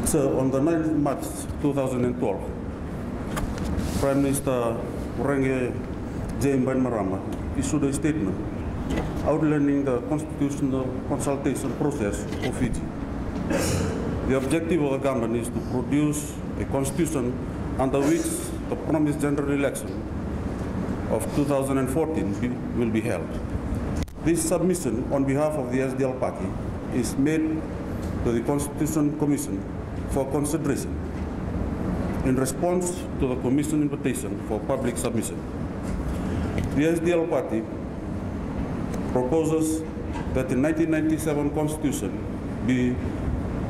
So on the 9th of March 2012, Prime Minister Renge J. Marama issued a statement outlining the constitutional consultation process for Fiji. The objective of the government is to produce a constitution under which the promised general election of 2014 will be held. This submission on behalf of the Sdl Party is made to the Constitution Commission for consideration in response to the Commission invitation for public submission. The Sdl Party proposes that the 1997 Constitution be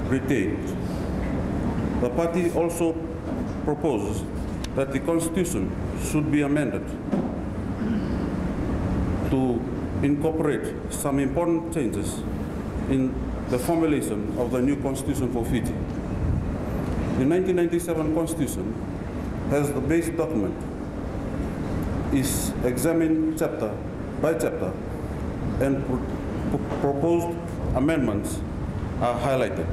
retained. The party also proposes that the Constitution should be amended to incorporate some important changes in the formulation of the new Constitution for Fiji. The 1997 Constitution, as the base document, is examined chapter by chapter, and proposed amendments are highlighted.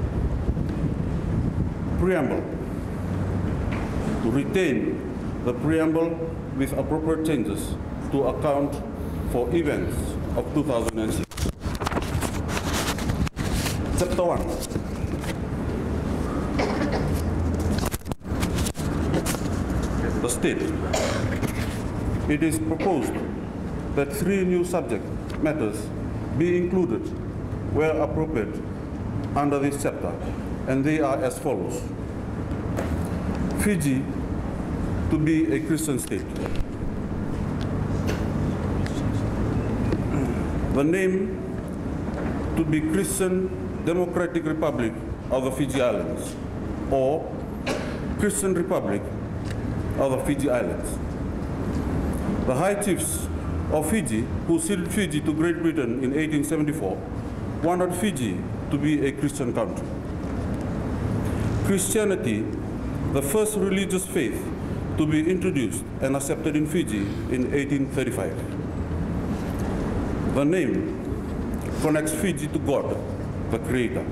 Preamble. To retain the preamble with appropriate changes to account for events of 2006. Chapter 1. The state. It is proposed that 3 new subject matters be included where appropriate under this chapter, and they are as follows. Fiji to be a Christian state. The name to be Christian Democratic Republic of the Fiji Islands, or Christian Republic of the Fiji Islands. The High Chiefs of Fiji, who ceded Fiji to Great Britain in 1874, wanted Fiji to be a Christian country. Christianity, the first religious faith to be introduced and accepted in Fiji in 1835. The name connects Fiji to God, the Creator.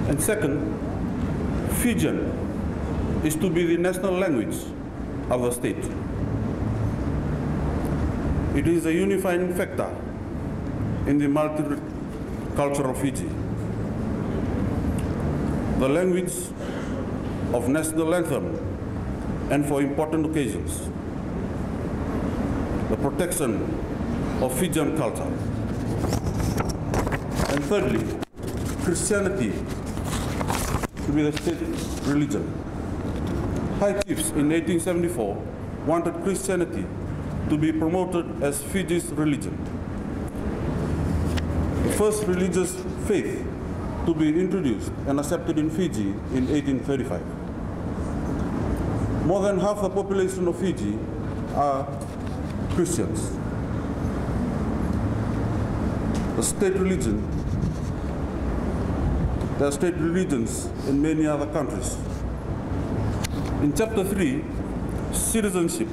And second, Fijian is to be the national language of the state. It is a unifying factor in the multicultural Fiji. The language of national anthem and for important occasions. The protection of Fijian culture. And thirdly, Christianity to be the state religion. High Chiefs in 1874 wanted Christianity to be promoted as Fiji's religion. The first religious faith to be introduced and accepted in Fiji in 1835. More than half the population of Fiji are Christians. The state religion, there are state religions in many other countries. In Chapter 3, citizenship.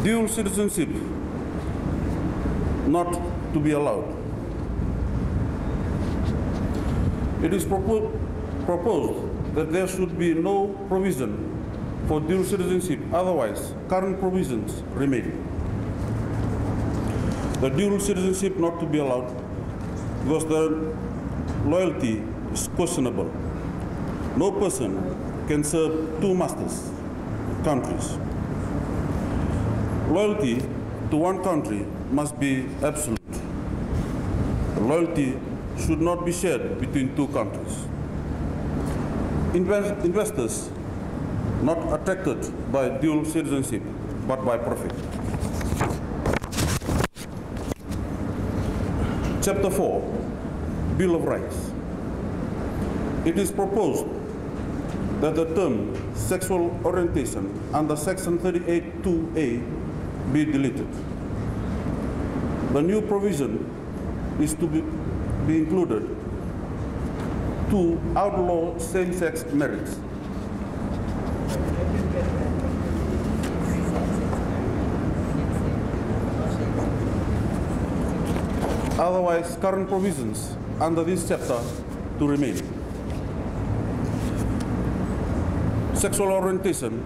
Dual citizenship not to be allowed. It is proposed that there should be no provision for dual citizenship, otherwise current provisions remain. The dual citizenship not to be allowed because the loyalty is questionable. No person can serve 2 masters, countries. Loyalty to one country must be absolute. Loyalty should not be shared between 2 countries. Investors not attracted by dual citizenship, but by profit. Chapter 4, Bill of Rights. It is proposed that the term sexual orientation under Section 38(2)(a) be deleted. The new provision is to be included to outlaw same-sex marriage. Otherwise, current provisions under this chapter to remain. Sexual orientation,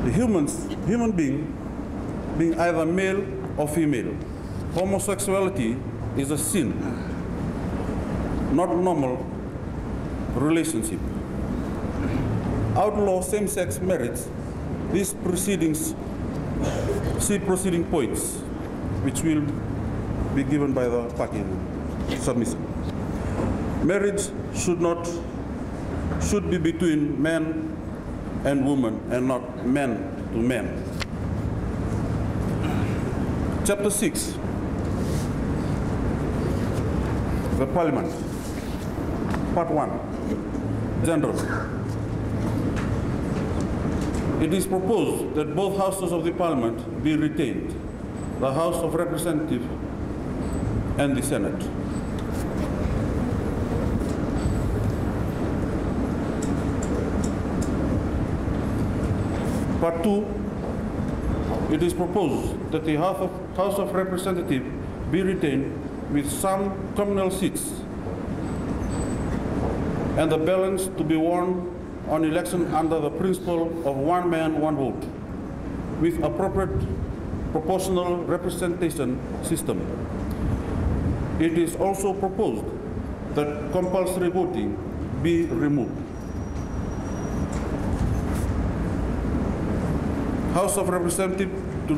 the human being either male or female. Homosexuality is a sin, not a normal relationship. Outlaw same-sex marriage. These proceedings see proceeding points, which will be given by the party submission. Marriage should be between man and woman and not man to man. Chapter 6, the Parliament. Part 1, Gender. It is proposed that both houses of the Parliament be retained, the House of Representatives and the Senate. Part 2, it is proposed that the House of Representatives be retained with some communal seats and the balance to be won on election under the principle of one man, one vote, with appropriate proportional representation system. It is also proposed that compulsory voting be removed. House of Representatives to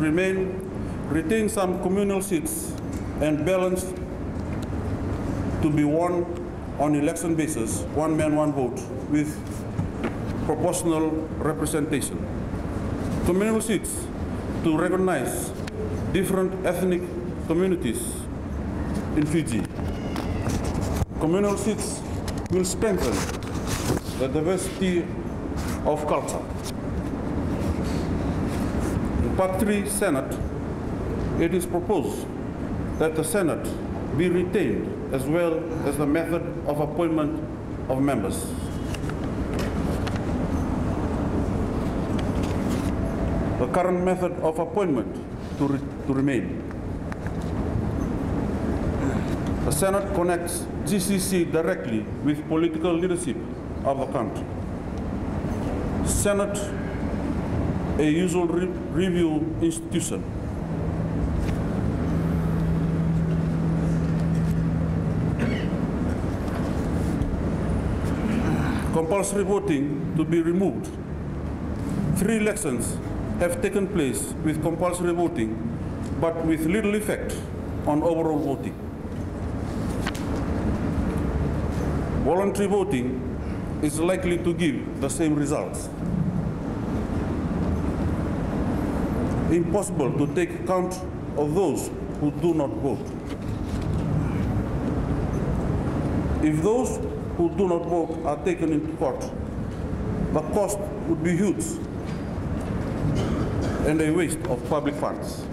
retain some communal seats and balance to be won on election basis, one man, one vote, with proportional representation. Communal seats to recognize different ethnic communities in Fiji. Communal seats will strengthen the diversity of culture. In Part 3, Senate, it is proposed that the Senate be retained as well as the method of appointment of members. The current method of appointment to remain. The Senate connects GCC directly with political leadership of the country. Senate, a usual review institution. Compulsory voting to be removed. 3 elections have taken place with compulsory voting, but with little effect on overall voting. Voluntary voting is likely to give the same results. Impossible to take account of those who do not vote. If those who do not vote are taken into court, the cost would be huge and a waste of public funds.